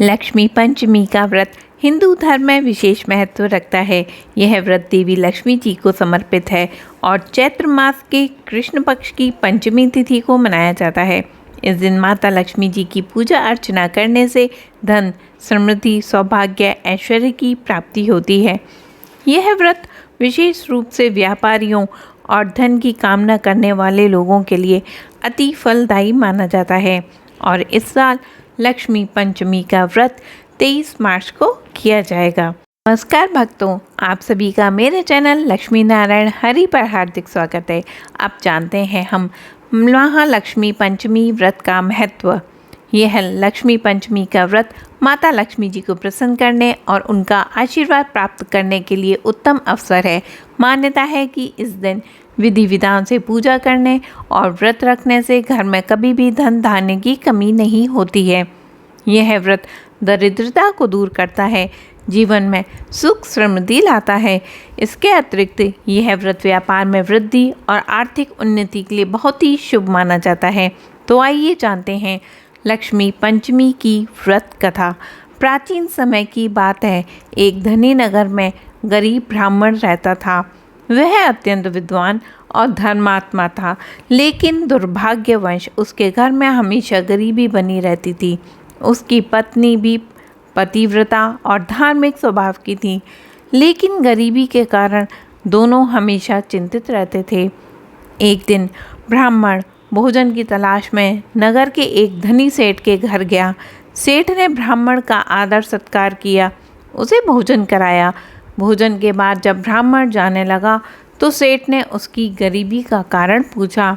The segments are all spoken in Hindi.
लक्ष्मी पंचमी का व्रत हिंदू धर्म में विशेष महत्व रखता है। यह व्रत देवी लक्ष्मी जी को समर्पित है और चैत्र मास के कृष्ण पक्ष की पंचमी तिथि को मनाया जाता है। इस दिन माता लक्ष्मी जी की पूजा अर्चना करने से धन, समृद्धि, सौभाग्य, ऐश्वर्य की प्राप्ति होती है। यह व्रत विशेष रूप से व्यापारियों और धन की कामना करने वाले लोगों के लिए अति फलदायी माना जाता है और इस साल लक्ष्मी पंचमी का व्रत 23 मार्च को किया जाएगा। नमस्कार भक्तों, आप सभी का मेरे चैनल लक्ष्मी नारायण हरि पर हार्दिक स्वागत है। आप जानते हैं हम महालक्ष्मी पंचमी व्रत का महत्व। यह लक्ष्मी पंचमी का व्रत माता लक्ष्मी जी को प्रसन्न करने और उनका आशीर्वाद प्राप्त करने के लिए उत्तम अवसर है। मान्यता है कि इस दिन विधि विधान से पूजा करने और व्रत रखने से घर में कभी भी धन धान्य की कमी नहीं होती है। यह व्रत दरिद्रता को दूर करता है, जीवन में सुख समृद्धि लाता है। इसके अतिरिक्त यह व्रत व्यापार में वृद्धि और आर्थिक उन्नति के लिए बहुत ही शुभ माना जाता है। तो आइए जानते हैं लक्ष्मी पंचमी की व्रत कथा। प्राचीन समय की बात है, एक धनी नगर में गरीब ब्राह्मण रहता था। वह अत्यंत विद्वान और धर्मात्मा था, लेकिन दुर्भाग्यवश उसके घर में हमेशा गरीबी बनी रहती थी। उसकी पत्नी भी पतिव्रता और धार्मिक स्वभाव की थी, लेकिन गरीबी के कारण दोनों हमेशा चिंतित रहते थे। एक दिन ब्राह्मण भोजन की तलाश में नगर के एक धनी सेठ के घर गया। सेठ ने ब्राह्मण का आदर सत्कार किया, उसे भोजन कराया। भोजन के बाद जब ब्राह्मण जाने लगा तो सेठ ने उसकी गरीबी का कारण पूछा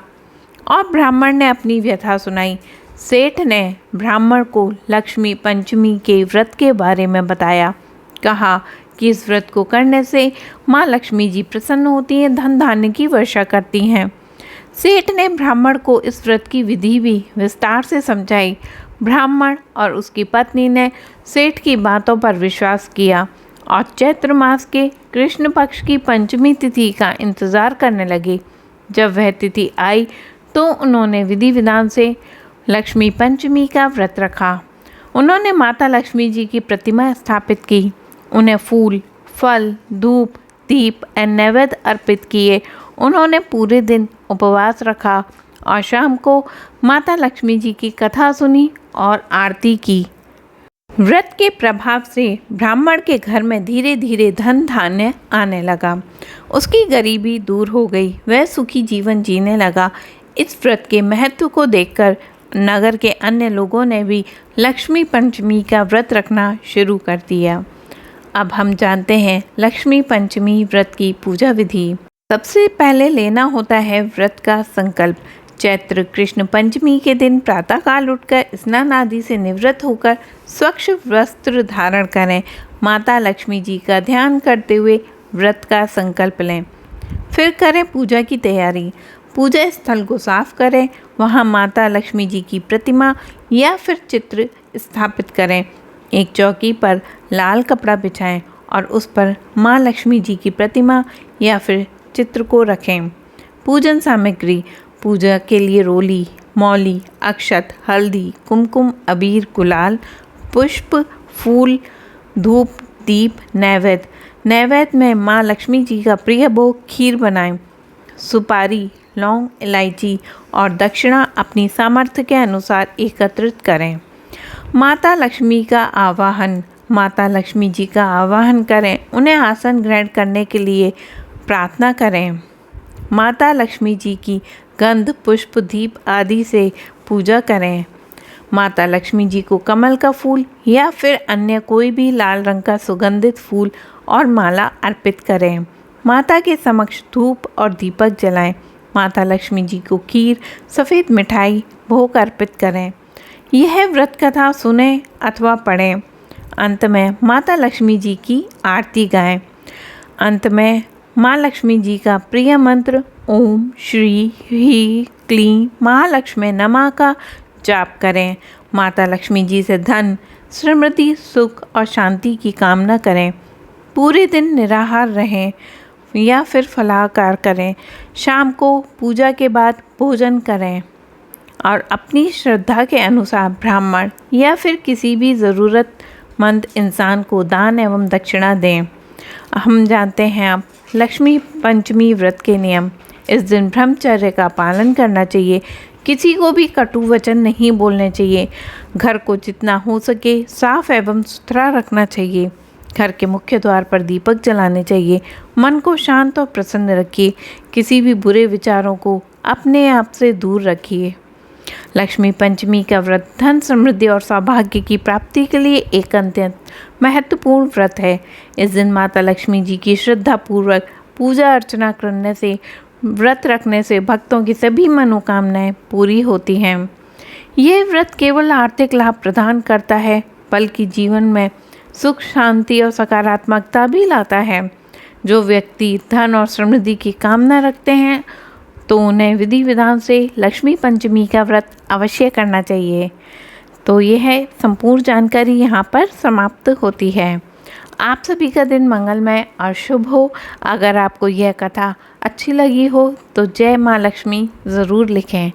और ब्राह्मण ने अपनी व्यथा सुनाई। सेठ ने ब्राह्मण को लक्ष्मी पंचमी के व्रत के बारे में बताया। कहा कि इस व्रत को करने से माँ लक्ष्मी जी प्रसन्न होती हैं, धन धान्य की वर्षा करती हैं। सेठ ने ब्राह्मण को इस व्रत की विधि भी विस्तार से समझाई। ब्राह्मण और उसकी पत्नी ने सेठ की बातों पर विश्वास किया और चैत्र मास के कृष्ण पक्ष की पंचमी तिथि का इंतज़ार करने लगे। जब वह तिथि आई तो उन्होंने विधि विधान से लक्ष्मी पंचमी का व्रत रखा। उन्होंने माता लक्ष्मी जी की प्रतिमा स्थापित की, उन्हें फूल, फल, धूप, दीप और नैवेद्य अर्पित किए। उन्होंने पूरे दिन उपवास रखा और शाम को माता लक्ष्मी जी की कथा सुनी और आरती की। व्रत के प्रभाव से ब्राह्मण के घर में धीरे धीरे धन धान्य आने लगा। उसकी गरीबी दूर हो गई, वह सुखी जीवन जीने लगा। इस व्रत के महत्व को देखकर नगर के अन्य लोगों ने भी लक्ष्मी पंचमी का व्रत रखना शुरू कर दिया। अब हम जानते हैं लक्ष्मी पंचमी व्रत की पूजा विधि। सबसे पहले लेना होता है व्रत का संकल्प। चैत्र कृष्ण पंचमी के दिन प्रातःकाल उठकर स्नान आदि से निवृत्त होकर स्वच्छ वस्त्र धारण करें। माता लक्ष्मी जी का ध्यान करते हुए व्रत का संकल्प लें। फिर करें पूजा की तैयारी। पूजा स्थल को साफ करें, वहाँ माता लक्ष्मी जी की प्रतिमा या फिर चित्र स्थापित करें। एक चौकी पर लाल कपड़ा बिछाएं और उस पर माँ लक्ष्मी जी की प्रतिमा या फिर चित्र को रखें। पूजन सामग्री: पूजा के लिए रोली, मौली, अक्षत, हल्दी, कुमकुम, अबीर, गुलाल, पुष्प, फूल, धूप, दीप, नैवेद्य। नैवेद्य में माँ लक्ष्मी जी का प्रिय भोग खीर बनाएं। सुपारी, लौंग, इलायची और दक्षिणा अपनी सामर्थ्य के अनुसार एकत्रित करें। माता लक्ष्मी का आवाहन: माता लक्ष्मी जी का आवाहन करें, उन्हें आसन ग्रहण करने के लिए प्रार्थना करें। माता लक्ष्मी जी की गंध, पुष्प, दीप आदि से पूजा करें। माता लक्ष्मी जी को कमल का फूल या फिर अन्य कोई भी लाल रंग का सुगंधित फूल और माला अर्पित करें। माता के समक्ष धूप और दीपक जलाएं। माता लक्ष्मी जी को खीर, सफ़ेद मिठाई भोग अर्पित करें। यह व्रत कथा सुनें अथवा पढ़ें। अंत में माता लक्ष्मी जी की आरती गाएं। अंत में माँ लक्ष्मी जी का प्रिय मंत्र ओम श्री ह्रीं क्लीं महालक्ष्मी नमः का जाप करें। माता लक्ष्मी जी से धन, समृद्धि, सुख और शांति की कामना करें। पूरे दिन निराहार रहें या फिर फलाहार करें। शाम को पूजा के बाद भोजन करें। और अपनी श्रद्धा के अनुसार ब्राह्मण या फिर किसी भी ज़रूरतमंद इंसान को दान एवं दक्षिणा दें। हम जानते हैं अब लक्ष्मी पंचमी व्रत के नियम। इस दिन ब्रह्मचर्य का पालन करना चाहिए, किसी को भी कटु वचन नहीं बोलने चाहिए, घर को जितना हो सके साफ एवं सुथरा रखना चाहिए, घर के मुख्य द्वार पर दीपक जलाने चाहिए, मन को शांत और प्रसन्न रखिए, किसी भी बुरे विचारों को अपने आप से दूर रखिए। लक्ष्मी पंचमी का व्रत धन समृद्धि और सौभाग्य की प्राप्ति के लिए एक अत्यंत महत्वपूर्ण व्रत है। इस दिन माता लक्ष्मी जी की श्रद्धा पूर्वक पूजा अर्चना करने से, व्रत रखने से भक्तों की सभी मनोकामनाएं पूरी होती हैं। ये व्रत केवल आर्थिक लाभ प्रदान करता है बल्कि जीवन में सुख, शांति और सकारात्मकता भी लाता है। जो व्यक्ति धन और समृद्धि की कामना रखते हैं तो उन्हें विधि विधान से लक्ष्मी पंचमी का व्रत अवश्य करना चाहिए। तो यह संपूर्ण जानकारी यहाँ पर समाप्त होती है। आप सभी का दिन मंगलमय और शुभ हो। अगर आपको यह कथा अच्छी लगी हो तो जय माँ लक्ष्मी ज़रूर लिखें।